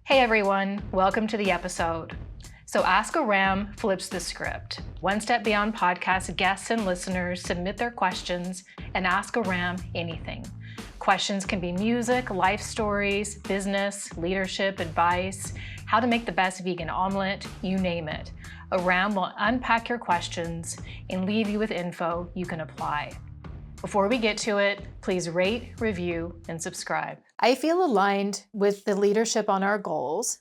Hey everyone, welcome to the episode. So Ask Aram flips the script. One Step Beyond podcast guests and listeners submit their questions and ask Aram anything. Questions can be music, life stories, business, leadership, advice, how to make the best vegan omelet, you name it. Aram will unpack your questions and leave you with info you can apply. Before we get to it, please rate, review, and subscribe. I feel aligned with the leadership on our goals,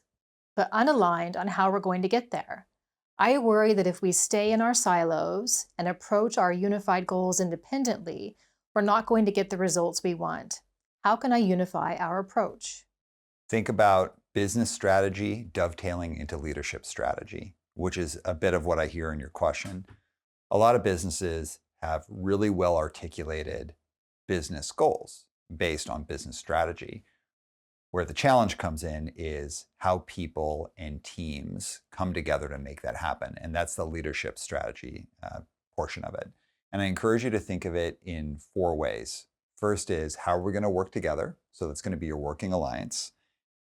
but unaligned on how we're going to get there. I worry that if we stay in our silos and approach our unified goals independently, we're not going to get the results we want. How can I unify our approach? Think about business strategy dovetailing into leadership strategy, which is a bit of what I hear in your question. A lot of businesses have really well articulated business goals based on business strategy. Where the challenge comes in is how people and teams come together to make that happen. And that's the leadership strategy portion of it. And I encourage you to think of it in 4 ways. First is how are we going to work together? So that's going to be your working alliance.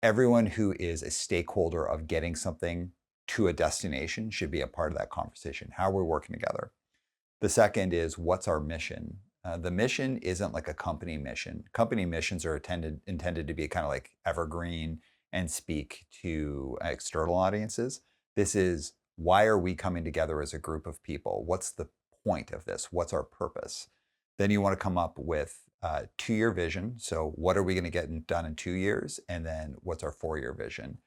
Everyone who is a stakeholder of getting something to a destination should be a part of that conversation. How are we working together? The second is what's our mission? The mission isn't like a company mission. Company missions are intended to be kind of like evergreen and speak to external audiences. This is why are we coming together as a group of people? What's the point of this? What's our purpose? Then you want to come up with a 2-year vision. So what are we going to get done in 2 years? And then what's our 4-year vision?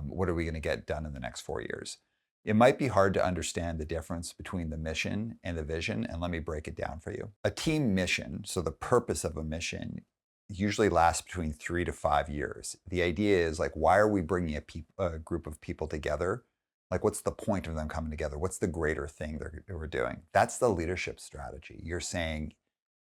What are we going to get done in the next 4 years? It might be hard to understand the difference between the mission and the vision, and let me break it down for you. A team mission, so the purpose of a mission, usually lasts between 3 to 5 years. The idea is like, why are we bringing a group of people together? Like, what's the point of them coming together? What's the greater thing that we're doing? That's the leadership strategy. You're saying,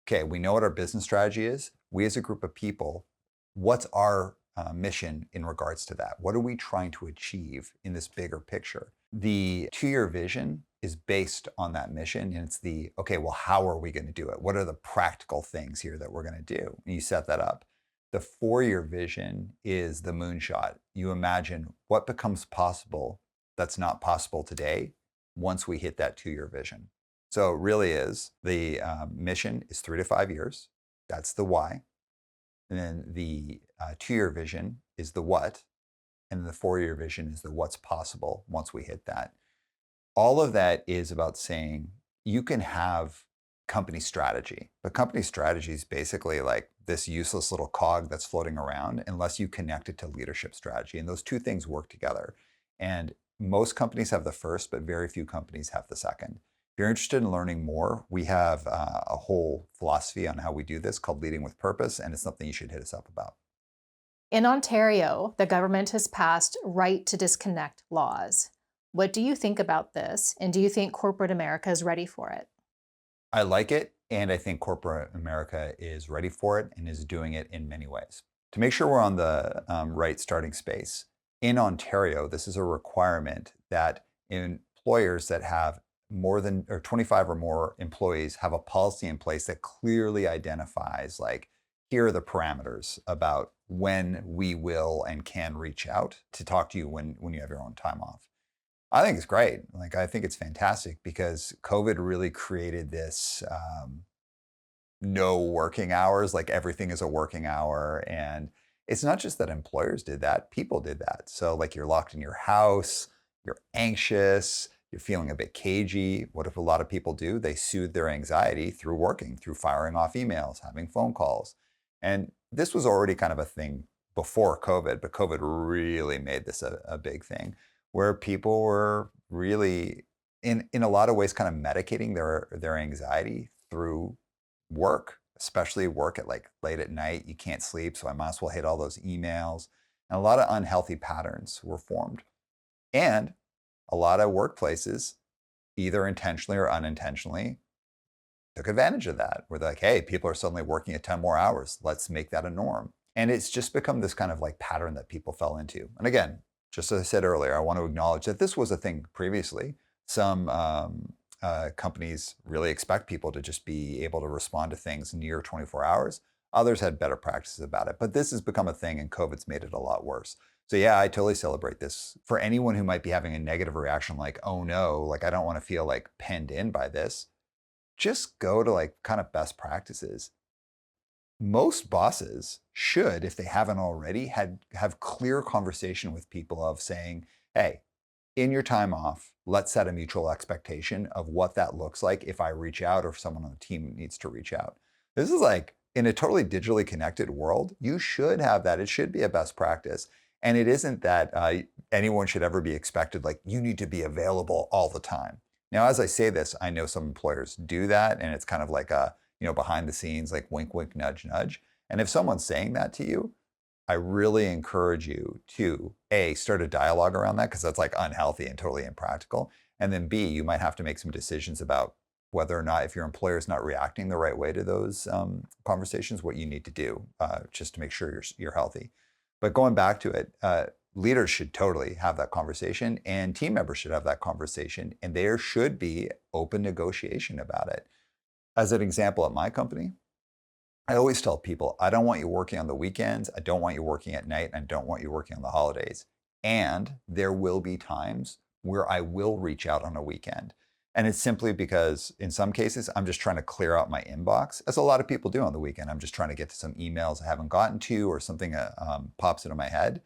okay, we know what our business strategy is. We as a group of people, what's our mission in regards to that? What are we trying to achieve in this bigger picture? The 2-year vision is based on that mission, and it's okay, well, how are we going to do it? What are the practical things here that we're going to do? And you set that up. The 4-year vision is the moonshot. You imagine what becomes possible that's not possible today once we hit that 2-year vision. So it really is the mission is 3 to 5 years. That's the why. And then the 2-year vision is the what. And the 4-year vision is the what's possible once we hit that. All of that is about saying you can have company strategy, but company strategy is basically like this useless little cog that's floating around unless you connect it to leadership strategy. And those two things work together. And most companies have the first, but very few companies have the second. If you're interested in learning more, we have a whole philosophy on how we do this called Leading with Purpose, and it's something you should hit us up about. In Ontario, the government has passed right to disconnect laws. What do you think about this? And do you think corporate America is ready for it? I like it, and I think corporate America is ready for it and is doing it in many ways. To make sure we're on the right starting space, in Ontario, this is a requirement that employers that have more than or 25 or more employees have a policy in place that clearly identifies like, here are the parameters about when we will and can reach out to talk to you when you have your own time off. I think it's great. Like, I think it's fantastic because COVID really created this no working hours, like everything is a working hour. And it's not just that employers did that, people did that. So like you're locked in your house, you're anxious, you're feeling a bit cagey. What if a lot of people do? They soothe their anxiety through working, through firing off emails, having phone calls. And this was already kind of a thing before COVID, but COVID really made this a big thing where people were really in a lot of ways kind of medicating their anxiety through work, especially work at like late at night. You can't sleep, so I might as well hit all those emails. And a lot of unhealthy patterns were formed. And a lot of workplaces, either intentionally or unintentionally, took advantage of that. Where they're like, hey, people are suddenly working at 10 more hours. Let's make that a norm. And it's just become this kind of like pattern that people fell into. And again, just as I said earlier, I want to acknowledge that this was a thing previously. Some companies really expect people to just be able to respond to things near 24 hours. Others had better practices about it. But this has become a thing, and COVID's made it a lot worse. So yeah, I totally celebrate this. For anyone who might be having a negative reaction, like, oh no, like I don't want to feel like penned in by this, just go to like kind of best practices. Most bosses should, if they haven't already, have clear conversation with people of saying, hey, in your time off, let's set a mutual expectation of what that looks like if I reach out or if someone on the team needs to reach out. This is like in a totally digitally connected world, you should have that. It should be a best practice. And it isn't that anyone should ever be expected, like, you need to be available all the time. Now, as I say this, I know some employers do that, and it's kind of like a, behind the scenes, like wink, wink, nudge, nudge. And if someone's saying that to you, I really encourage you to A, start a dialogue around that because that's like unhealthy and totally impractical. And then B, you might have to make some decisions about whether or not, if your employer is not reacting the right way to those conversations, what you need to do just to make sure you're healthy. But going back to it, leaders should totally have that conversation, and team members should have that conversation, and there should be open negotiation about it. As an example, at my company, I always tell people, I don't want you working on the weekends, I don't want you working at night, and I don't want you working on the holidays. And there will be times where I will reach out on a weekend. And it's simply because in some cases, I'm just trying to clear out my inbox, as a lot of people do on the weekend. I'm just trying to get to some emails I haven't gotten to, or something pops into my head.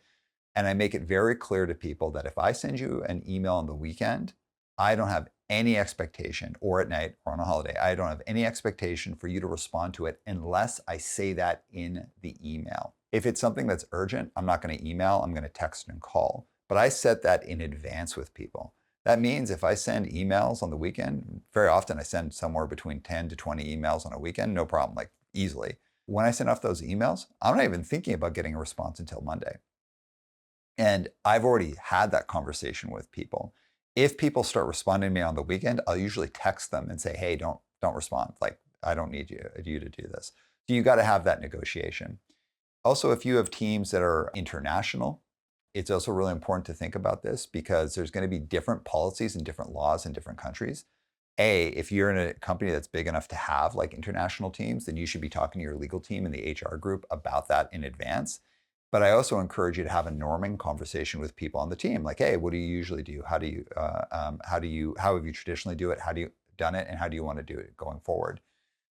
And I make it very clear to people that if I send you an email on the weekend, I don't have any expectation, or at night or on a holiday, I don't have any expectation for you to respond to it unless I say that in the email. If it's something that's urgent, I'm not going to email, I'm going to text and call. But I set that in advance with people. That means if I send emails on the weekend, very often I send somewhere between 10 to 20 emails on a weekend, no problem, like easily. When I send off those emails, I'm not even thinking about getting a response until Monday. And I've already had that conversation with people. If people start responding to me on the weekend, I'll usually text them and say, hey, don't respond. Like, I don't need you to do this. So you got to have that negotiation. Also, if you have teams that are international, it's also really important to think about this because there's going to be different policies and different laws in different countries. If you're in a company that's big enough to have like international teams, then you should be talking to your legal team and the HR group about that in advance. But I also encourage you to have a norming conversation with people on the team. Like, hey, what do you usually do? How have you traditionally done it? And how do you want to do it going forward?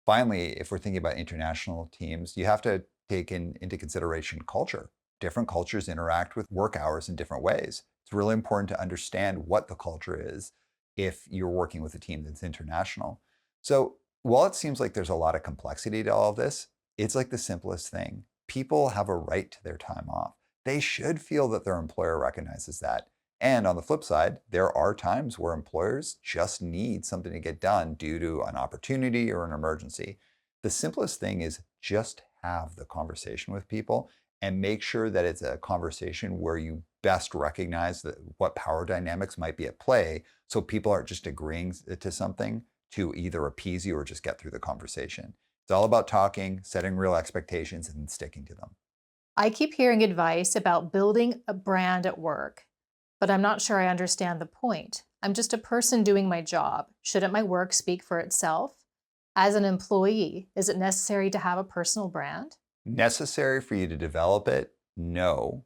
Finally, if we're thinking about international teams, you have to take into consideration culture. Different cultures interact with work hours in different ways. It's really important to understand what the culture is if you're working with a team that's international. So while it seems like there's a lot of complexity to all of this, it's like the simplest thing. People have a right to their time off. They should feel that their employer recognizes that. And on the flip side, there are times where employers just need something to get done due to an opportunity or an emergency. The simplest thing is just have the conversation with people and make sure that it's a conversation where you best recognize what power dynamics might be at play, so people aren't just agreeing to something to either appease you or just get through the conversation. It's all about talking, setting real expectations, and sticking to them. I keep hearing advice about building a brand at work, but I'm not sure I understand the point. I'm just a person doing my job. Shouldn't my work speak for itself? As an employee, is it necessary to have a personal brand? Necessary for you to develop it? No.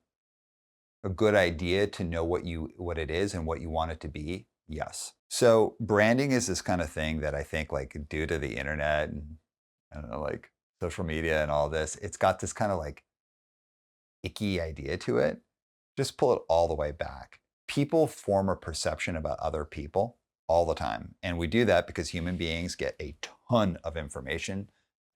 A good idea to know what it is and what you want it to be? Yes. So branding is this kind of thing that I think, like, due to the internet and I don't know, like social media and all this, it's got this kind of like icky idea to it. Just pull it all the way back. People form a perception about other people all the time. And we do that because human beings get a ton of information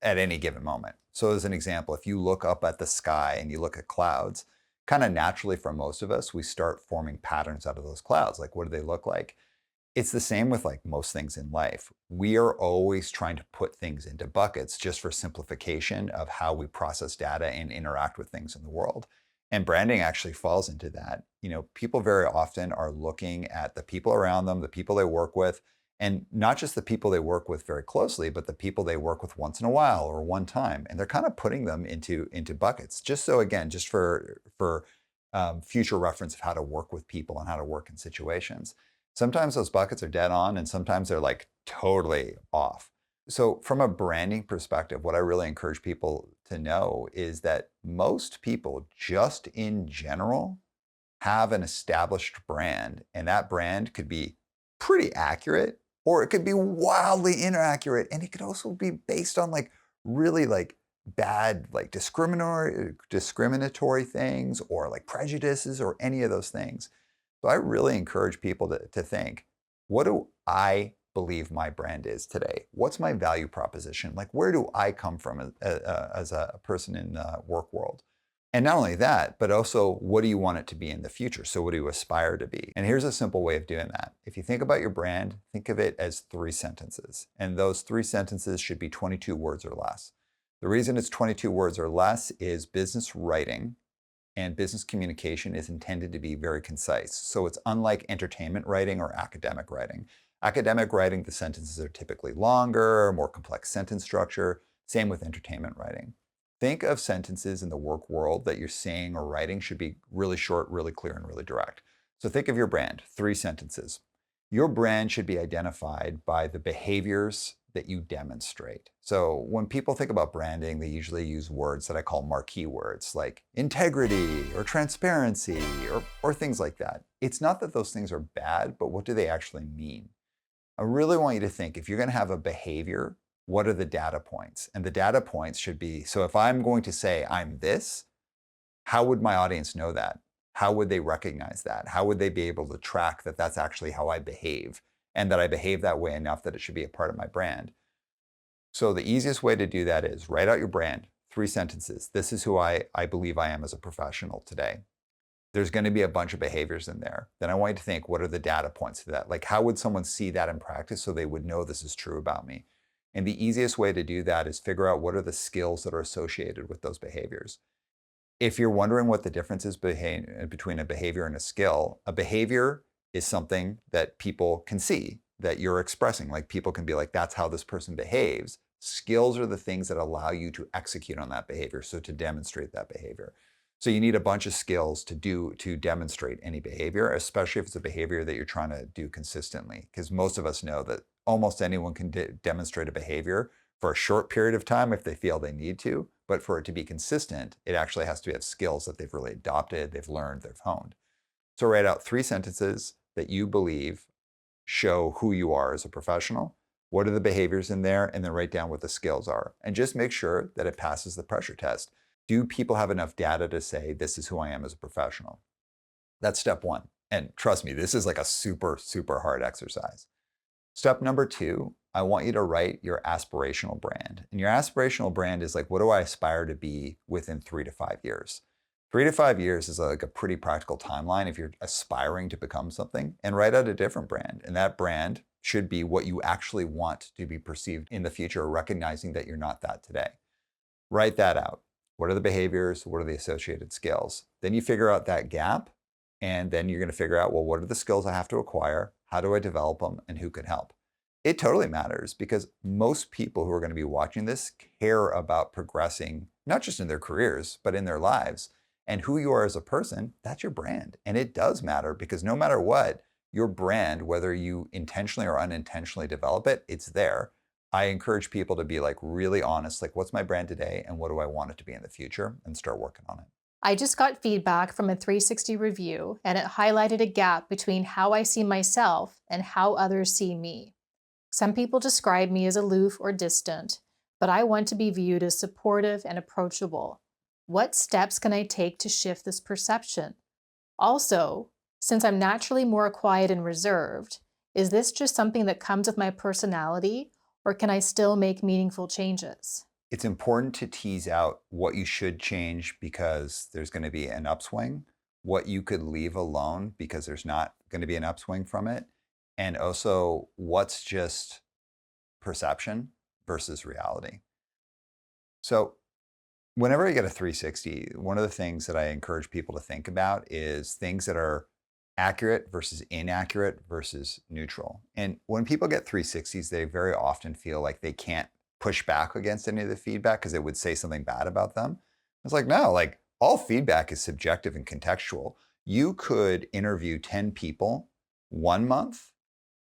at any given moment. So as an example, if you look up at the sky and you look at clouds, kind of naturally for most of us, we start forming patterns out of those clouds. Like, what do they look like? It's the same with like most things in life. We are always trying to put things into buckets just for simplification of how we process data and interact with things in the world. And branding actually falls into that. People very often are looking at the people around them, the people they work with, and not just the people they work with very closely, but the people they work with once in a while or one time. And they're kind of putting them into buckets, just so, again, just for future reference of how to work with people and how to work in situations. Sometimes those buckets are dead on, and sometimes they're like totally off. So from a branding perspective, what I really encourage people to know is that most people, just in general, have an established brand, and that brand could be pretty accurate, or it could be wildly inaccurate, and it could also be based on like really like bad like discriminatory things or like prejudices or any of those things. So I really encourage people to think, what do I believe my brand is today? What's my value proposition? Like, where do I come from as a person in the work world? And not only that, but also what do you want it to be in the future? So what do you aspire to be? And here's a simple way of doing that. If you think about your brand, think of it as 3 sentences. And those 3 sentences should be 22 words or less. The reason it's 22 words or less is business writing and business communication is intended to be very concise. So it's unlike entertainment writing or academic writing. Academic writing, the sentences are typically longer, more complex sentence structure. Same with entertainment writing. Think of sentences in the work world that you're saying or writing should be really short, really clear, and really direct. So think of your brand, 3 sentences. Your brand should be identified by the behaviors that you demonstrate. So when people think about branding, they usually use words that I call marquee words like integrity or transparency or things like that. It's not that those things are bad, but what do they actually mean? I really want you to think, if you're going to have a behavior, what are the data points? And the data points should be, so if I'm going to say I'm this, how would my audience know that? How would they recognize that? How would they be able to track that that's actually how I behave and that I behave that way enough that it should be a part of my brand? So the easiest way to do that is write out your brand, 3 sentences. This is who I believe I am as a professional today. There's going to be a bunch of behaviors in there. Then I want you to think, what are the data points to that? Like, how would someone see that in practice so they would know this is true about me? And the easiest way to do that is figure out what are the skills that are associated with those behaviors. If you're wondering what the difference is between a behavior and a behavior is something that people can see that you're expressing. Like, people can be like, that's how this person behaves. Skills are the things that allow you to execute on that behavior, so to demonstrate that behavior. So you need a bunch of skills to demonstrate any behavior, especially if it's a behavior that you're trying to do consistently. Because most of us know that almost anyone can demonstrate a behavior for a short period of time if they feel they need to. But for it to be consistent, it actually has to have skills that they've really adopted, they've learned, they've honed. So write out 3 sentences that you believe show who you are as a professional. What are the behaviors in there? And then write down what the skills are. And just make sure that it passes the pressure test. Do people have enough data to say, this is who I am as a professional? That's step 1. And trust me, this is like a super, super hard exercise. Step number 2, I want you to write your aspirational brand. And your aspirational brand is like, what do I aspire to be within 3 to 5 years? 3 to 5 years is like a pretty practical timeline if you're aspiring to become something, and write out a different brand. And that brand should be what you actually want to be perceived in the future, recognizing that you're not that today. Write that out. What are the behaviors? What are the associated skills? Then you figure out that gap, and then you're going to figure out, well, what are the skills I have to acquire? How do I develop them? And who can help? It totally matters, because most people who are going to be watching this care about progressing, not just in their careers, but in their lives. And who you are as a person, that's your brand. And it does matter, because no matter what, your brand, whether you intentionally or unintentionally develop it, it's there. I encourage people to be like really honest, like, what's my brand today and what do I want it to be in the future, and start working on it. I just got feedback from a 360 review, and it highlighted a gap between how I see myself and how others see me. Some people describe me as aloof or distant, but I want to be viewed as supportive and approachable. What steps can I take to shift this perception? Also, since I'm naturally more quiet and reserved, is this just something that comes with my personality, or can I still make meaningful changes? It's important to tease out what you should change because there's going to be an upswing, what you could leave alone because there's not going to be an upswing from it, and also what's just perception versus reality. So whenever I get a 360, one of the things that I encourage people to think about is things that are accurate versus inaccurate versus neutral. And when people get 360s, they very often feel like they can't push back against any of the feedback because it would say something bad about them. It's like, no, like, all feedback is subjective and contextual. You could interview 10 people 1 month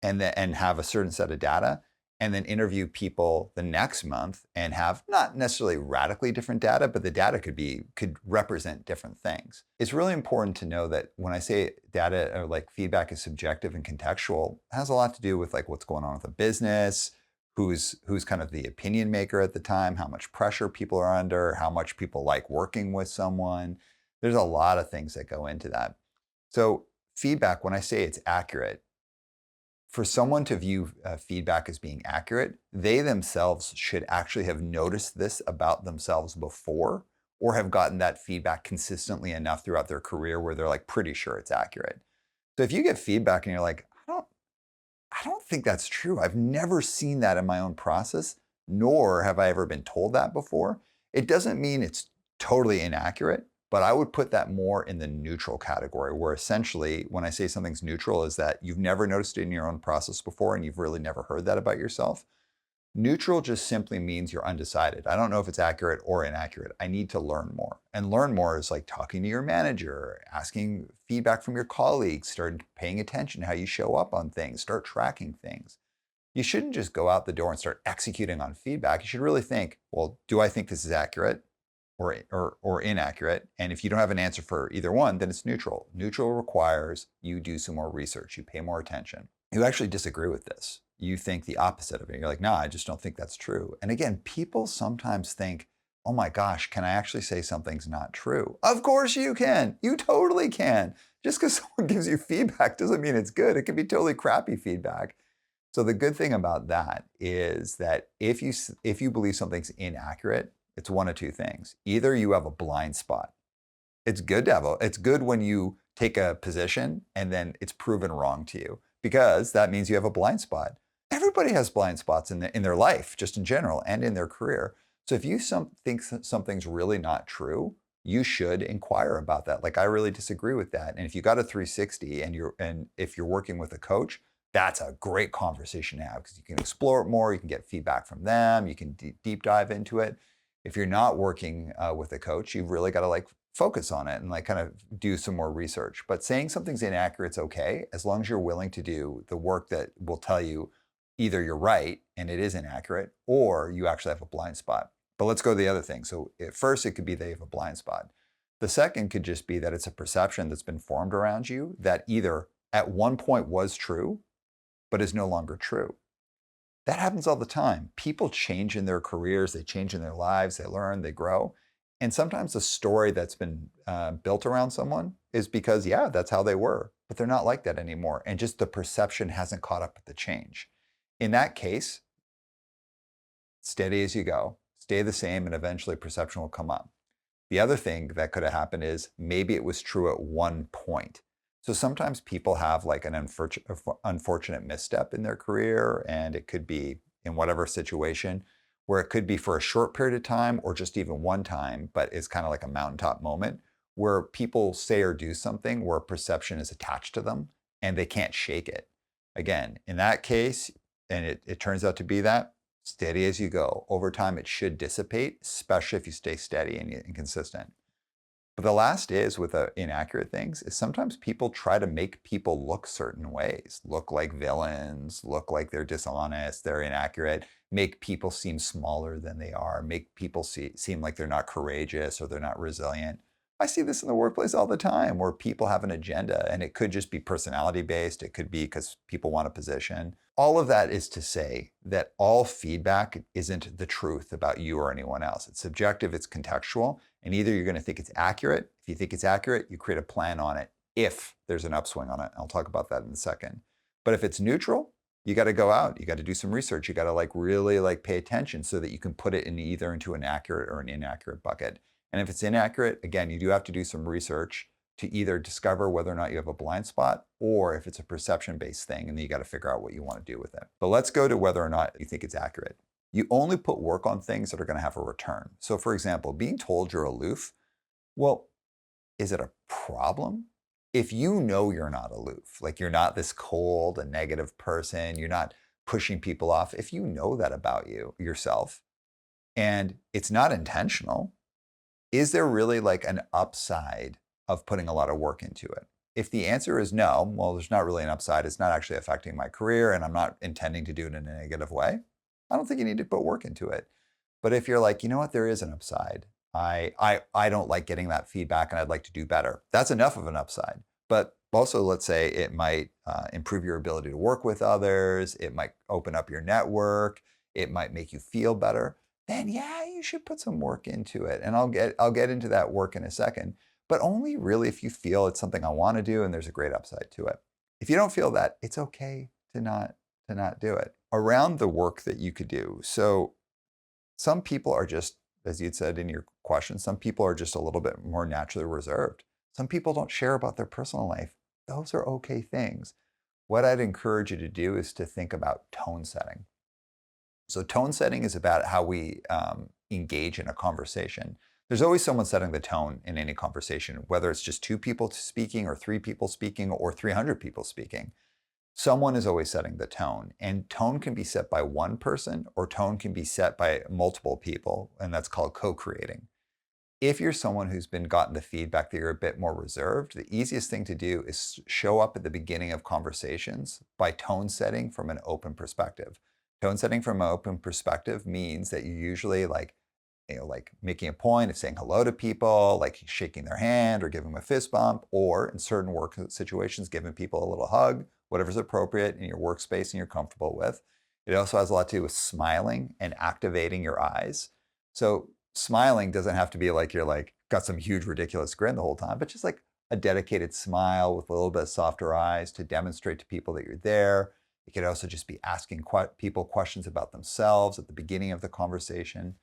and have a certain set of data, and then interview people the next month and have not necessarily radically different data, but the data could represent different things. It's really important to know that when I say data or like feedback is subjective and contextual, it has a lot to do with like what's going on with a business, who's kind of the opinion maker at the time, how much pressure people are under, how much people like working with someone. There's a lot of things that go into that. So feedback, when I say it's accurate, for someone to view feedback as being accurate, they themselves should actually have noticed this about themselves before, or have gotten that feedback consistently enough throughout their career where they're like pretty sure it's accurate. So if you get feedback and you're like, I don't think that's true. I've never seen that in my own process, nor have I ever been told that before. It doesn't mean it's totally inaccurate, but I would put that more in the neutral category, where essentially when I say something's neutral is that you've never noticed it in your own process before and you've really never heard that about yourself. Neutral just simply means you're undecided. I don't know if it's accurate or inaccurate. I need to learn more. And learn more is like talking to your manager, asking feedback from your colleagues, start paying attention to how you show up on things, start tracking things. You shouldn't just go out the door and start executing on feedback. You should really think, well, do I think this is accurate or inaccurate? And if you don't have an answer for either one, then it's neutral. Neutral requires you do some more research, you pay more attention. You actually disagree with this. You think the opposite of it. You're like, no, I just don't think that's true. And again, people sometimes think, oh my gosh, can I actually say something's not true? Of course you can. You totally can. Just because someone gives you feedback doesn't mean it's good. It can be totally crappy feedback. So the good thing about that is that if you believe something's inaccurate, it's one of two things. Either you have a blind spot. It's good when you take a position and then it's proven wrong to you, because that means you have a blind spot. Everybody has blind spots in their life, just in general, and in their career. So if you think something's really not true, you should inquire about that. Like, I really disagree with that. And if you got a 360 and if you're working with a coach, that's a great conversation to have, because you can explore it more, you can get feedback from them, you can deep dive into it. If you're not working with a coach, you've really got to like focus on it and like kind of do some more research. But saying something's inaccurate is okay, as long as you're willing to do the work that will tell you either you're right and it is inaccurate, or you actually have a blind spot. But let's go to the other thing. So at first, it could be they have a blind spot. The second could just be that it's a perception that's been formed around you that either at one point was true, but is no longer true. That happens all the time. People change in their careers, they change in their lives, they learn, they grow. And sometimes the story that's been built around someone is because, yeah, that's how they were, but they're not like that anymore. And just the perception hasn't caught up with the change. In that case, steady as you go, stay the same, and eventually perception will come up. The other thing that could have happened is maybe it was true at one point. So sometimes people have like an unfortunate misstep in their career, and it could be in whatever situation, where it could be for a short period of time or just even one time, but it's kind of like a mountaintop moment where people say or do something where perception is attached to them and they can't shake it. Again, in that case, and it turns out to be that, steady as you go. Over time, it should dissipate, especially if you stay steady and consistent. But the last is with inaccurate things is sometimes people try to make people look certain ways, look like villains, look like they're dishonest, they're inaccurate, make people seem smaller than they are, make people seem like they're not courageous or they're not resilient. I see this in the workplace all the time, where people have an agenda, and it could just be personality based. It could be because people want a position. All of that is to say that all feedback isn't the truth about you or anyone else. It's subjective, it's contextual, and either you're going to think it's accurate. If you think it's accurate, you create a plan on it if there's an upswing on it. I'll talk about that in a second. But if it's neutral, you got to go out, you got to do some research, you got to like really like pay attention so that you can put it in either into an accurate or an inaccurate bucket. And if it's inaccurate, again, you do have to do some research to either discover whether or not you have a blind spot, or if it's a perception-based thing, and then you got to figure out what you want to do with it. But let's go to whether or not you think it's accurate. You only put work on things that are going to have a return. So for example, being told you're aloof, well, is it a problem? If you know you're not aloof, like you're not this cold and negative person, you're not pushing people off, if you know that about yourself, and it's not intentional, is there really like an upside of putting a lot of work into it? If the answer is no, well, there's not really an upside. It's not actually affecting my career and I'm not intending to do it in a negative way. I don't think you need to put work into it. But if you're like, you know what, there is an upside. I don't like getting that feedback and I'd like to do better. That's enough of an upside. But also, let's say it might improve your ability to work with others. It might open up your network. It might make you feel better. Then yeah, you should put some work into it. And I'll get into that work in a second. But only really if you feel it's something I want to do and there's a great upside to it. If you don't feel that, it's okay to not do it. Around the work that you could do. So some people are just, as you'd said in your question, some people are just a little bit more naturally reserved. Some people don't share about their personal life. Those are okay things. What I'd encourage you to do is to think about tone setting. So tone setting is about how we engage in a conversation. There's always someone setting the tone in any conversation, whether it's just 2 people speaking or 3 people speaking or 300 people speaking. Someone is always setting the tone, and tone can be set by one person or tone can be set by multiple people, and that's called co-creating. If you're someone who's been gotten the feedback that you're a bit more reserved, the easiest thing to do is show up at the beginning of conversations by tone setting from an open perspective. Tone setting from an open perspective means that you usually like making a point of saying hello to people, like shaking their hand or giving them a fist bump, or in certain work situations, giving people a little hug, whatever's appropriate in your workspace and you're comfortable with. It also has a lot to do with smiling and activating your eyes. So smiling doesn't have to be like you're like got some huge ridiculous grin the whole time, but just like a dedicated smile with a little bit of softer eyes to demonstrate to people that you're there. It could also just be asking people questions about themselves at the beginning of the conversation.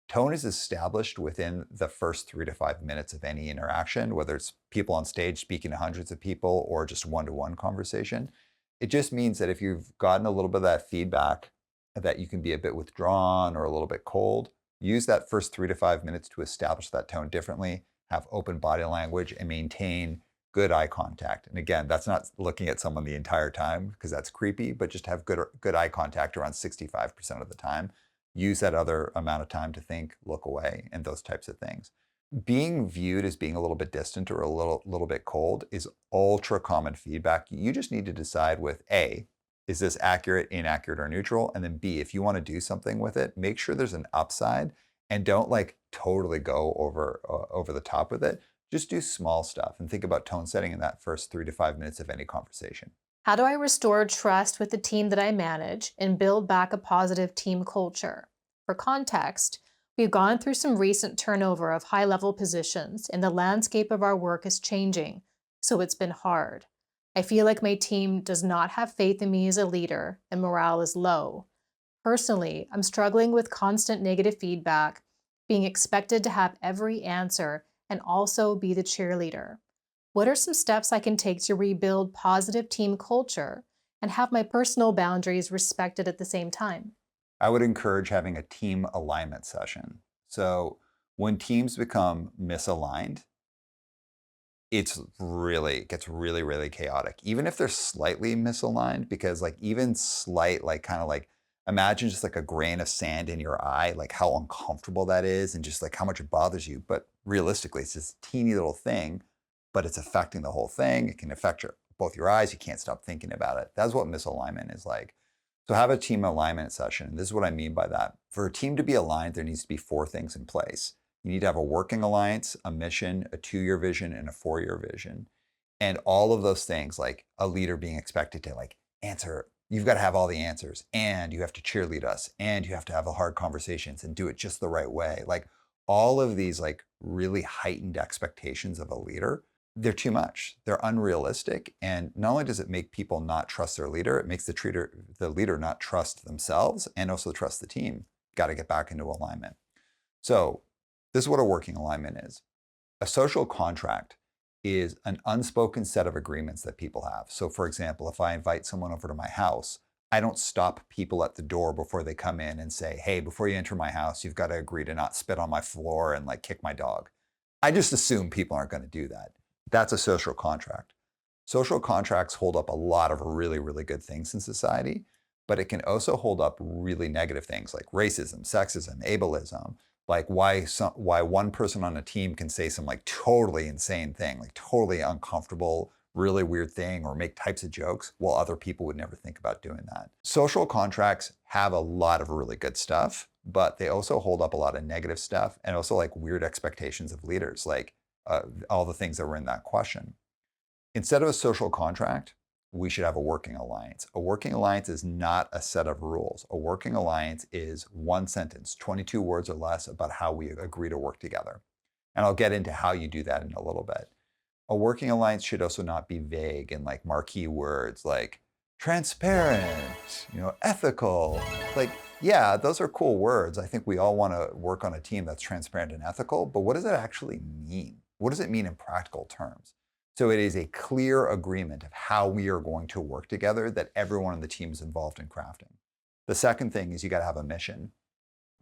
Tone is established within the first 3 to 5 minutes of any interaction, whether it's people on stage speaking to hundreds of people or just one-to-one conversation. It just means that if you've gotten a little bit of that feedback that you can be a bit withdrawn or a little bit cold, use that first 3 to 5 minutes to establish that tone differently, have open body language, and maintain good eye contact. And again, that's not looking at someone the entire time because that's creepy, but just have good eye contact around 65% of the time. Use that other amount of time to think, look away, and those types of things. Being viewed as being a little bit distant or a little bit cold is ultra common feedback. You just need to decide with A, is this accurate, inaccurate, or neutral? And then B, if you want to do something with it, make sure there's an upside and don't like totally go over the top with it. Just do small stuff and think about tone setting in that first 3 to 5 minutes of any conversation. How do I restore trust with the team that I manage and build back a positive team culture? For context, we've gone through some recent turnover of high-level positions and the landscape of our work is changing, so it's been hard. I feel like my team does not have faith in me as a leader and morale is low. Personally, I'm struggling with constant negative feedback, being expected to have every answer and also be the cheerleader. What are some steps I can take to rebuild positive team culture and have my personal boundaries respected at the same time? I would encourage having a team alignment session. So when teams become misaligned, it gets really chaotic. Even if they're slightly misaligned, because like even slight, like kind of like imagine just like a grain of sand in your eye, like how uncomfortable that is and just like how much it bothers you. But realistically, it's this teeny little thing, but it's affecting the whole thing. It can affect both your eyes. You can't stop thinking about it. That's what misalignment is like. So have a team alignment session. This is what I mean by that. For a team to be aligned, there needs to be 4 things in place. You need to have a working alliance, a mission, a 2-year vision, and a 4-year vision. And all of those things, like a leader being expected to like answer, you've got to have all the answers and you have to cheerlead us and you have to have the hard conversations and do it just the right way. Like all of these like really heightened expectations of a leader, they're too much. They're unrealistic. And not only does it make people not trust their leader, it makes the leader not trust themselves and also trust the team. Got to get back into alignment. So this is what a working alignment is. A social contract is an unspoken set of agreements that people have. So for example, if I invite someone over to my house, I don't stop people at the door before they come in and say, hey, before you enter my house, you've got to agree to not spit on my floor and like kick my dog. I just assume people aren't going to do that. That's a social contract. Social contracts hold up a lot of really good things in society, but it can also hold up really negative things like racism, sexism, ableism, like why one person on a team can say some like totally insane thing, like totally uncomfortable, really weird thing or make types of jokes, while other people would never think about doing that. Social contracts have a lot of really good stuff, but they also hold up a lot of negative stuff and also like weird expectations of leaders, like all the things that were in that question. Instead of a social contract, we should have a working alliance. A working alliance is not a set of rules. A working alliance is one sentence, 22 words or less about how we agree to work together. And I'll get into how you do that in a little bit. A working alliance should also not be vague and like marquee words like transparent, ethical. Like, yeah, those are cool words. I think we all want to work on a team that's transparent and ethical, but what does it actually mean? What does it mean in practical terms? So it is a clear agreement of how we are going to work together that everyone on the team is involved in crafting. The second thing is you got to have a mission.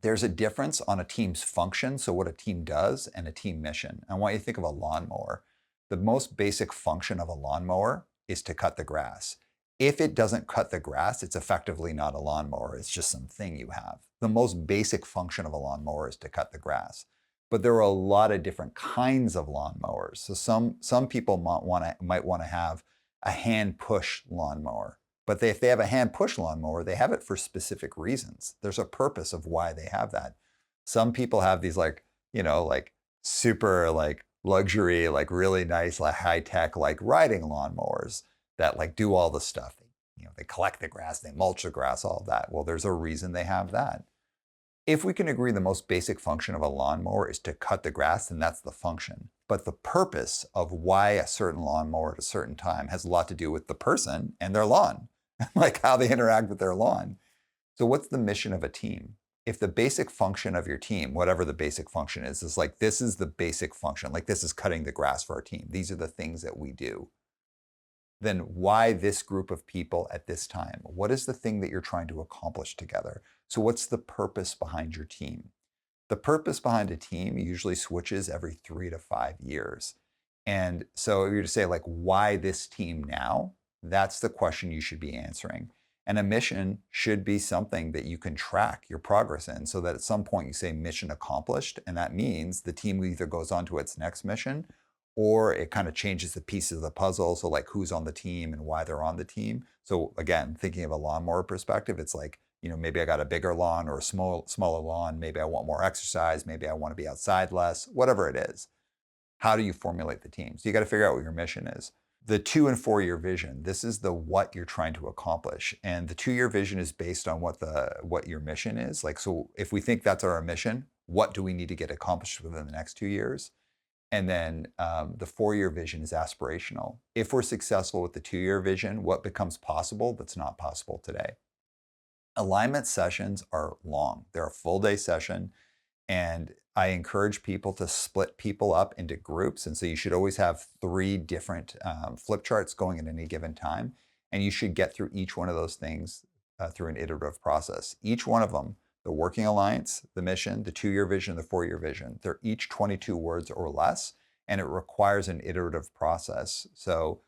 There's a difference on a team's function, so what a team does, and a team mission. I want you to think of a lawnmower. The most basic function of a lawnmower is to cut the grass. If it doesn't cut the grass, it's effectively not a lawnmower. It's just something you have. The most basic function of a lawnmower is to cut the grass. But there are a lot of different kinds of lawnmowers. So some people might want to have a hand push lawnmower. But if they have a hand push lawnmower, they have it for specific reasons. There's a purpose of why they have that. Some people have these like super like luxury, like really nice, like high tech, like riding lawnmowers that like do all the stuff. They collect the grass, they mulch the grass, all of that. Well, there's a reason they have that. If we can agree the most basic function of a lawnmower is to cut the grass, then that's the function. But the purpose of why a certain lawnmower at a certain time has a lot to do with the person and their lawn, like how they interact with their lawn. So what's the mission of a team? If the basic function of your team, whatever the basic function is like, this is the basic function, like this is cutting the grass for our team. These are the things that we do. Then why this group of people at this time? What is the thing that you're trying to accomplish together? So what's the purpose behind your team? The purpose behind a team usually switches every 3 to 5 years. And so if you're to say like, why this team now? That's the question you should be answering. And a mission should be something that you can track your progress in so that at some point you say mission accomplished. And that means the team either goes on to its next mission or it kind of changes the pieces of the puzzle. So like who's on the team and why they're on the team. So again, thinking of a lawnmower perspective, it's like, maybe I got a bigger lawn or a smaller lawn. Maybe I want more exercise. Maybe I want to be outside less, whatever it is. How do you formulate the team? So you got to figure out what your mission is. The 2 and 4 year vision, this is the what you're trying to accomplish. And the 2-year vision is based on what your mission is. Like, so if we think that's our mission, what do we need to get accomplished within the next 2 years? And then the 4-year vision is aspirational. If we're successful with the 2-year vision, what becomes possible that's not possible today? Alignment sessions are long. They're a full day session. And I encourage people to split people up into groups. And so you should always have 3 different flip charts going at any given time. And you should get through each one of those things through an iterative process. Each one of them, the working alliance, the mission, the 2-year vision, the 4-year vision, they're each 22 words or less. And it requires an iterative process. So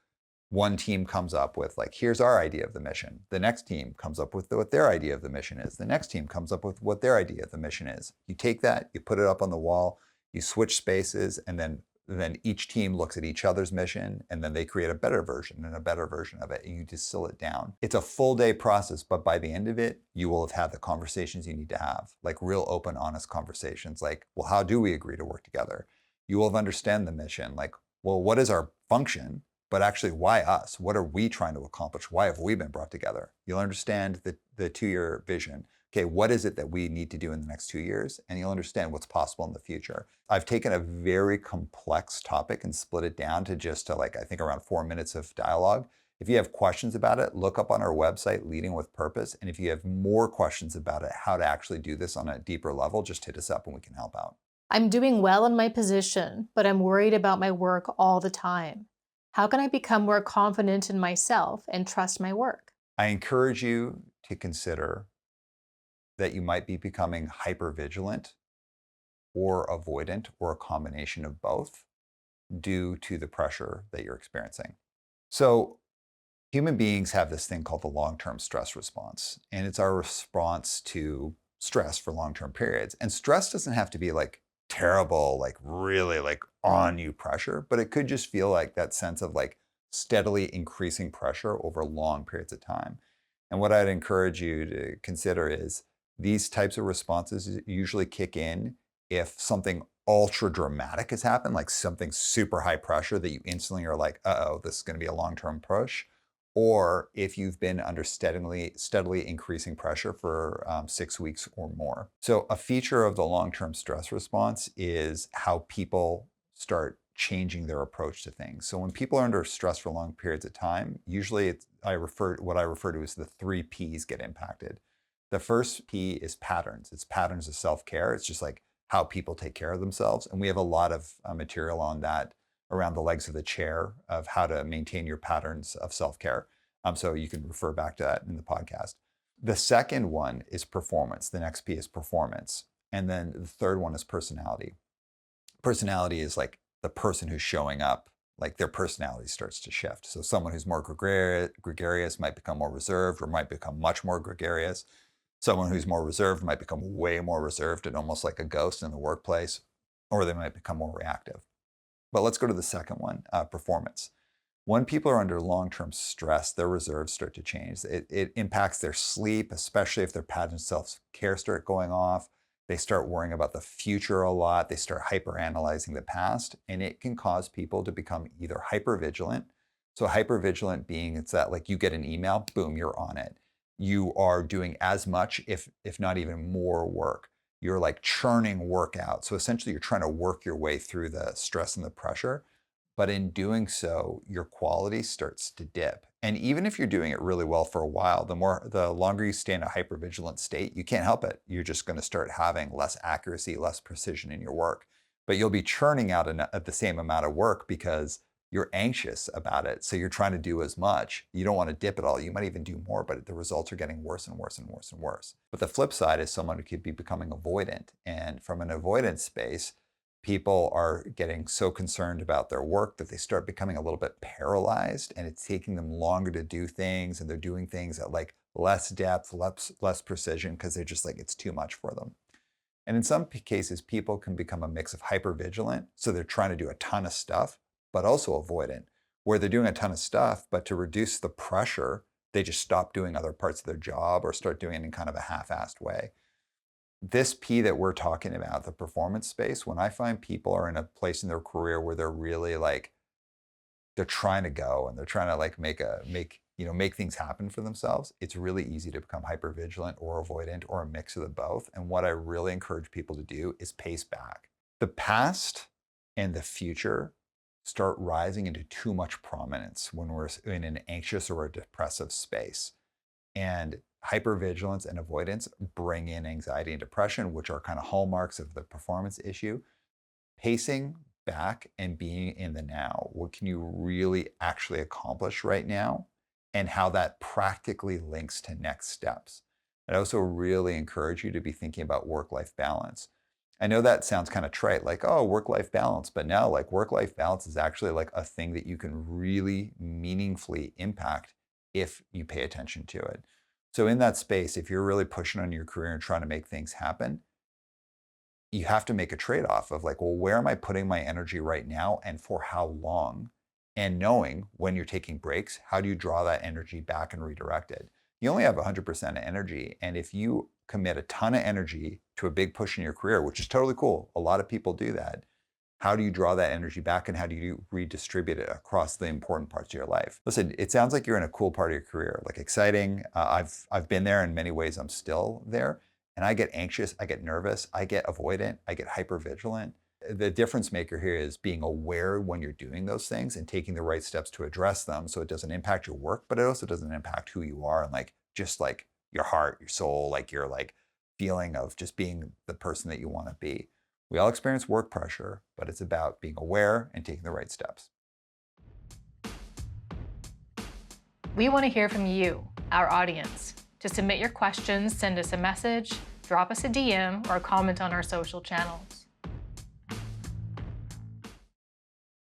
one team comes up with like, here's our idea of the mission. The next team comes up with what their idea of the mission is. The next team comes up with what their idea of the mission is. You take that, you put it up on the wall, you switch spaces, and then each team looks at each other's mission, and then they create a better version and a better version of it, and you distill it down. It's a full day process, but by the end of it, you will have had the conversations you need to have, like real open, honest conversations, like, well, how do we agree to work together? You will have understand the mission, like, well, what is our function? But actually, why us? What are we trying to accomplish? Why have we been brought together? You'll understand the 2-year vision. Okay, what is it that we need to do in the next 2 years? And you'll understand what's possible in the future. I've taken a very complex topic and split it down to just I think around 4 minutes of dialogue. If you have questions about it, look up on our website, Leading with Purpose. And if you have more questions about it, how to actually do this on a deeper level, just hit us up and we can help out. I'm doing well in my position, but I'm worried about my work all the time. How can I become more confident in myself and trust my work? I encourage you to consider that you might be becoming hypervigilant or avoidant or a combination of both due to the pressure that you're experiencing. So human beings have this thing called the long-term stress response, and it's our response to stress for long-term periods. And stress doesn't have to be like terrible, like really like on you pressure, but it could just feel like that sense of like steadily increasing pressure over long periods of time. And what I'd encourage you to consider is these types of responses usually kick in if something ultra dramatic has happened, like something super high pressure that you instantly are like, uh-oh, this is going to be a long-term push. Or if you've been under steadily increasing pressure for 6 weeks or more. So a feature of the long-term stress response is how people start changing their approach to things. So when people are under stress for long periods of time, usually what I refer to as the 3 Ps get impacted. The first P is patterns. It's patterns of self-care. It's just like how people take care of themselves. And we have a lot of material on that around the legs of the chair of how to maintain your patterns of self-care. So you can refer back to that in the podcast. The second one is performance. The next P is performance. And then the third one is personality. Personality is like the person who's showing up, like their personality starts to shift. So someone who's more gregarious might become more reserved or might become much more gregarious. Someone who's more reserved might become way more reserved and almost like a ghost in the workplace, or they might become more reactive. But let's go to the second one, performance. When people are under long-term stress, their reserves start to change. It impacts their sleep, especially if their patterns of self-care start going off. They start worrying about the future a lot. They start hyper-analyzing the past, and it can cause people to become either hyper-vigilant. So hyper-vigilant being it's that like you get an email, boom, you're on it. You are doing as much, if not even more work. You're like churning work out. So essentially you're trying to work your way through the stress and the pressure. But in doing so, your quality starts to dip. And even if you're doing it really well for a while, the longer you stay in a hypervigilant state, you can't help it. You're just going to start having less accuracy, less precision in your work. But you'll be churning out at the same amount of work because you're anxious about it. So you're trying to do as much. You don't want to dip at all. You might even do more, but the results are getting worse and worse and worse and worse. But the flip side is someone who could be becoming avoidant. And from an avoidance space, people are getting so concerned about their work that they start becoming a little bit paralyzed, and it's taking them longer to do things, and they're doing things at like less depth, less precision, because they're just like, it's too much for them. And in some cases, people can become a mix of hypervigilant. So they're trying to do a ton of stuff, but also avoidant, where they're doing a ton of stuff, but to reduce the pressure, they just stop doing other parts of their job or start doing it in kind of a half-assed way. This P that we're talking about, the performance space, when I find people are in a place in their career where they're really like, they're trying to go and they're trying to like make things happen for themselves, it's really easy to become hypervigilant or avoidant or a mix of the both. And what I really encourage people to do is pace back. The past and the future start rising into too much prominence when we're in an anxious or a depressive space. And hypervigilance and avoidance bring in anxiety and depression, which are kind of hallmarks of the performance issue. Pacing back and being in the now, what can you really actually accomplish right now, and how that practically links to next steps. I'd also really encourage you to be thinking about work-life balance. I know that sounds kind of trite, like, oh, work-life balance, but now like work-life balance is actually like a thing that you can really meaningfully impact if you pay attention to it. So in that space, if you're really pushing on your career and trying to make things happen, you have to make a trade-off of like, well, where am I putting my energy right now and for how long? And knowing when you're taking breaks, how do you draw that energy back and redirect it? You only have 100% energy. And if you commit a ton of energy to a big push in your career, which is totally cool, a lot of people do that, how do you draw that energy back and how do you redistribute it across the important parts of your life? Listen, it sounds like you're in a cool part of your career, like exciting. I've been there in many ways. I'm still there. And I get anxious, I get nervous, I get avoidant, I get hypervigilant. The difference maker here is being aware when you're doing those things and taking the right steps to address them so it doesn't impact your work, but it also doesn't impact who you are and like just like your heart, your soul, like your like feeling of just being the person that you want to be. We all experience work pressure, but it's about being aware and taking the right steps. We want to hear from you, our audience. To submit your questions, send us a message, drop us a DM, or comment on our social channels.